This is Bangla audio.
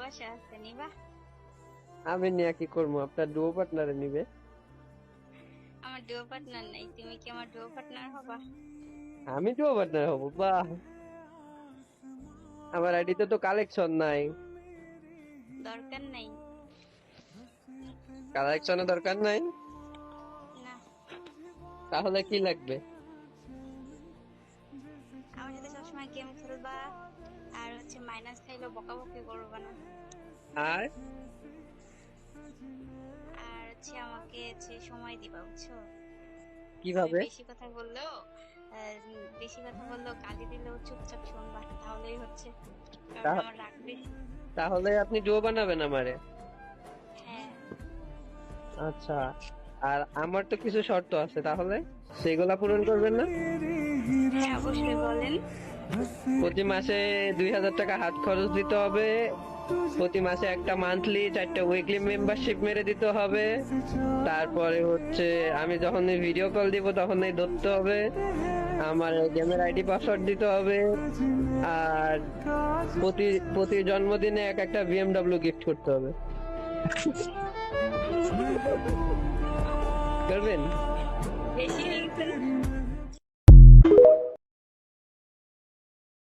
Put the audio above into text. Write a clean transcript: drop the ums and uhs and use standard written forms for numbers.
ভালোবাসা আছে, নিবা? আমি নিয়ে কি করবো, আপনার ডুও পার্টনারে নিবে। আমার ডুও পার্টনার নাই, তুমি কি আমার ডুও পার্টনার হবা? আমি ডুও পার্টনার হবো? বাহ, আমার আইডিতে তো কালেকশন নাই। দরকার নাই। কালেকশনের দরকার নাই, না, তাহলে কি লাগবে? আমার সাথে সবসময় গেম খেলবা, আর হচ্ছে মাইনাস খাইলেও বকাবকি করবা না, আর আর হচ্ছে আমাকে হচ্ছে সময় দিবা, বুঝছো? আমি কিভাবে? বেশি কথা বললেও গালি দিলেও চুপচাপ শুনবা, তাহলেই হচ্ছে। কারণ তা- আমার রাগ বেশি। তাহলে আপনি ডুও বানাবেন আমারে? হ্যাঁ। আচ্ছা, আর আমার তো কিছু শর্ত আছে, তাহলে সেগুলা পূরণ করবেন না? হ্যাঁ, অবশ্যই বলেন। প্রতি মাসে 2000 টাকা হাত খরচ দিতে হবে, প্রতি মাসে একটা মান্থলি 4টা উইকলি মেম্বারশিপ মেরে দিতে হবে, তারপরে হচ্ছে আমি যখন ভিডিও কল দিব তখন ধরতে হবে, আমার গেমের আইডি পাসওয়ার্ড দিতে হবে, আর প্রতি প্রতি জন্মদিনে একটা বিএমডব্লিউ গিফট করতে হবে। করবেন? বেশি হয়ে গেছে না?